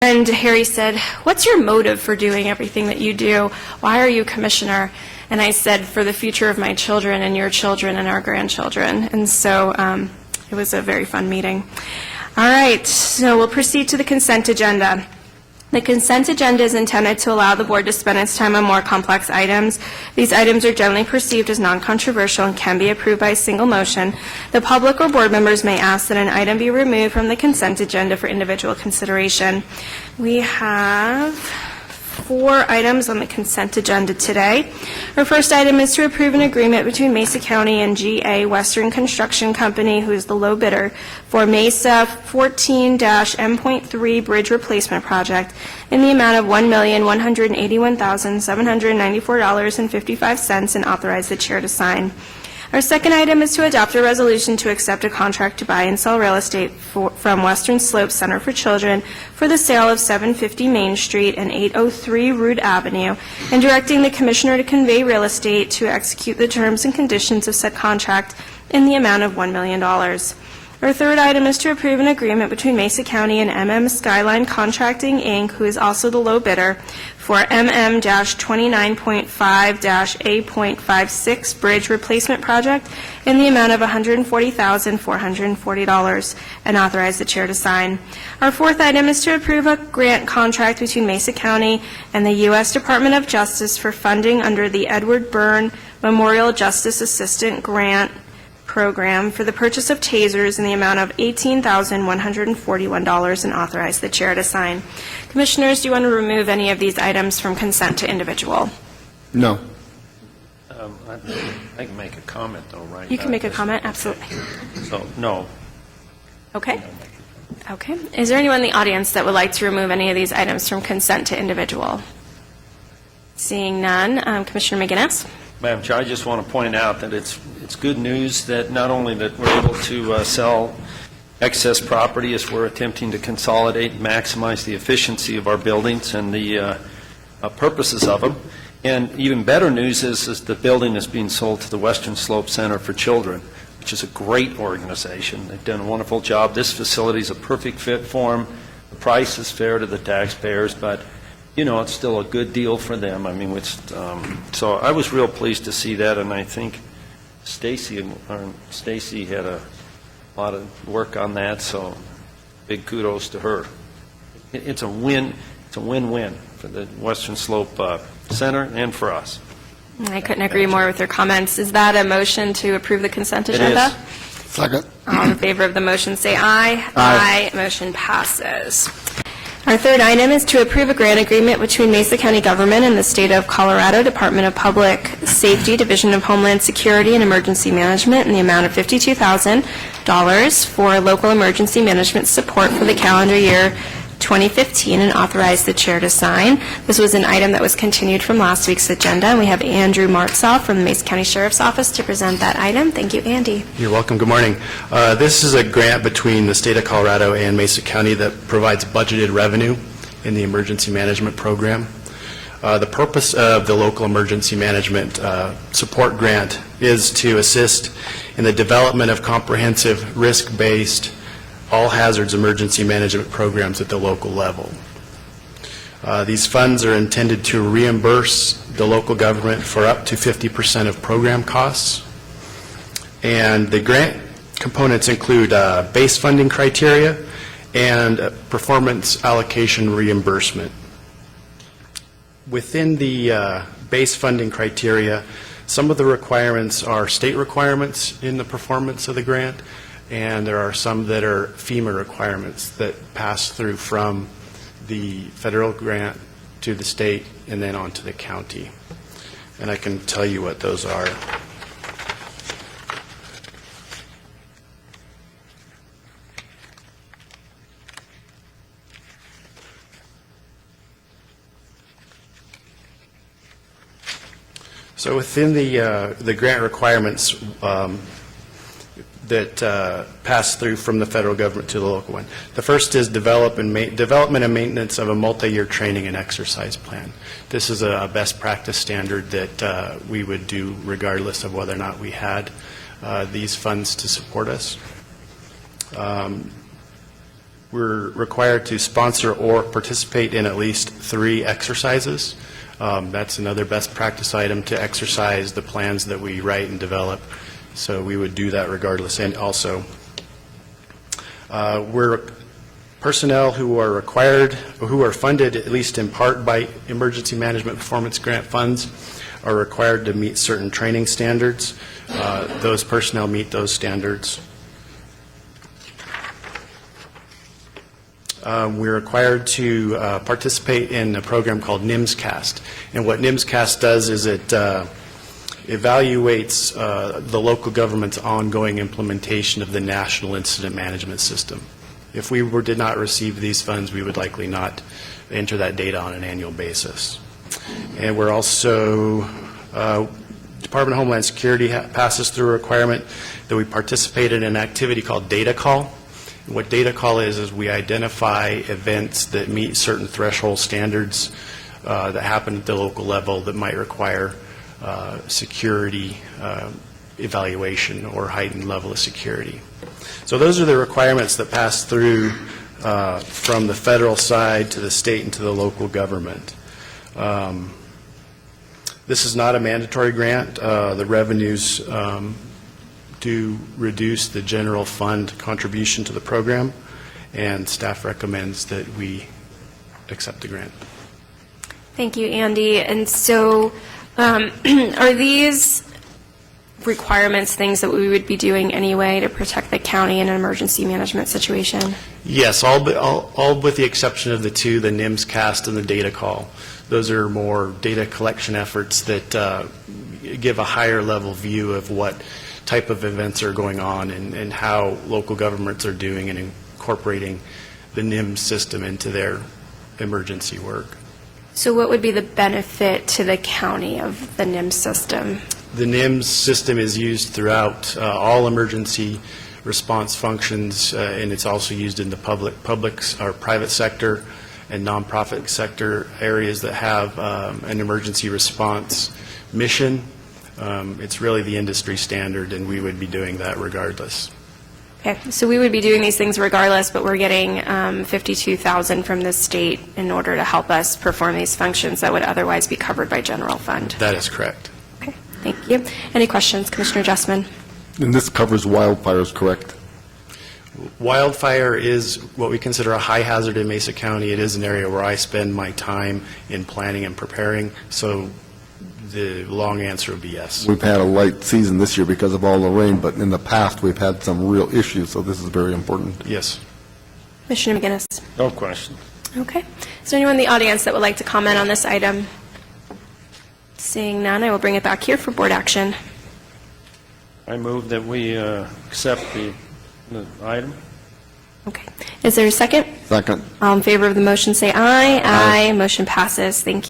And Harry said, "What's your motive for doing everything that you do? Why are you commissioner?" And I said, "For the future of my children and your children and our grandchildren." And so it was a very fun meeting. All right, so we'll proceed to the consent agenda. The consent agenda is intended to allow the board to spend its time on more complex items. These items are generally perceived as non-controversial and can be approved by a single motion. The public or board members may ask that an item be removed from the consent agenda for individual consideration. We have 4 items on the consent agenda today. Our first item is to approve an agreement between Mesa County and GA Western Construction Company, who is the low bidder, for Mesa 14-M.3 Bridge Replacement Project in the amount of $1,181,794.55 and authorize the chair to sign. Our second item is to adopt a resolution to accept a contract to buy and sell real estate from Western Slope Center for Children for the sale of 750 Main Street and 803 Root Avenue, and directing the commissioner to convey real estate to execute the terms and conditions of said contract in the amount of $1 million. Our third item is to approve an agreement between Mesa County and MM Skyline Contracting, Inc., who is also the low bidder, for MM-29.5-A.56 Bridge Replacement Project in the amount of $140,440, and authorize the chair to sign. Our fourth item is to approve a grant contract between Mesa County and the U.S. Department of Justice for funding under the Edward Byrne Memorial Justice Assistant Grant Program for the purchase of tasers in the amount of $18,141, and authorize the chair to sign. Commissioners, do you want to remove any of these items from consent to individual? No. I can make a comment, though, right? You can make a comment, absolutely. So, no. Okay. Okay. Is there anyone in the audience that would like to remove any of these items from consent to individual? Seeing none, Commissioner McGinnis. Madam Chair, I just want to point out that it's good news that not only that we're able to sell excess property as we're attempting to consolidate and maximize the efficiency of our buildings and the purposes of them, and even better news is the building is being sold to the Western Slope Center for Children, which is a great organization. They've done a wonderful job. This facility is a perfect fit for them. The price is fair to the taxpayers, but you know, it's still a good deal for them. I mean, so I was real pleased to see that, and I think Stacy had a lot of work on that, so big kudos to her. It's a win. It's a win-win for the Western Slope Center and for us. I couldn't agree more with your comments. Is that a motion to approve the consent agenda? It is. Second. All in favor of the motion, say aye. Aye. Motion passes. Our third item is to approve a grant agreement between Mesa County Government and the State of Colorado Department of Public Safety, Division of Homeland Security and Emergency Management in the amount of $52,000 for local emergency management support for the calendar year 2015, and authorize the chair to sign. This was an item that was continued from last week's agenda, and we have Andrew Martzoff from the Mesa County Sheriff's Office to present that item. Thank you, Andy. You're welcome. Good morning. This is a grant between the State of Colorado and Mesa County that provides budgeted revenue in the emergency management program. The purpose of the local emergency management support grant is to assist in the development of comprehensive, risk-based, all hazards emergency management programs at the local level. These funds are intended to reimburse the local government for up to 50% of program costs. And the grant components include base funding criteria and performance allocation reimbursement. Within the base funding criteria, some of the requirements are state requirements in the performance of the grant, and there are some that are FEMA requirements that pass through from the federal grant to the state and then on to the county. And I can tell you what those are. So within the grant requirements that pass through from the federal government to the local one. The first is development and maintenance of a multi-year training and exercise plan. This is a best practice standard that we would do regardless of whether or not we had we're required to sponsor or participate in at least 3 exercises. That's another best practice item, to exercise the plans that we write and develop. So we would do that regardless. And also, we're personnel who are required, who are funded at least in part by Emergency Management Performance Grant funds, are required to meet certain training standards. Those personnel meet those standards. We're required to participate in a program called NIMSCAST. And what NIMSCAST does is it evaluates the local government's ongoing implementation of the National Incident Management System. If we did not receive these funds, we would likely not enter that data on an annual basis. And we're also, Department of Homeland Security passes through a requirement that we participate in an activity called data call. And what data call is we identify events that meet certain threshold standards that happen at the local level that might require security evaluation or heightened level of security. So those are the requirements that pass through from the federal side to the state and to the local government. This is not a mandatory grant. The revenues do reduce the general fund contribution to the program, and staff recommends that we accept the grant. Thank you, Andy. And so are these requirements things that we would be doing anyway to protect the county in an emergency management situation? Yes, all with the exception of the 2, the NIMSCAST and the data call. Those are more data collection efforts that give a higher level view of what type of events are going on and how local governments are doing and incorporating the NIMS system into their emergency work. So what would be the benefit to the county of the NIMS system? The NIMS system is used throughout all emergency response functions, and it's also used in the public or private sector and nonprofit sector areas that have an emergency response mission. It's really the industry standard, and we would be doing that regardless. Okay, so we would be doing these things regardless, but we're getting $52,000 from the state in order to help us perform these functions that would otherwise be covered by general fund. That is correct. Okay, thank you. Any questions, Commissioner Justman? And this covers wildfires, correct? Wildfire is what we consider a high hazard in Mesa County. It is an area where I spend my time in planning and preparing, so the long answer would be yes. We've had a light season this year because of all the rain, but in the past, we've had some real issues, so this is very important. Yes. Commissioner McGinnis? No question. Okay. Is there anyone in the audience that would like to comment on this item? Seeing none, I will bring it back here for board action. I move that we accept the item. Okay. Is there a second? Second. All in favor of the motion, say aye. Aye. Motion passes. Thank you.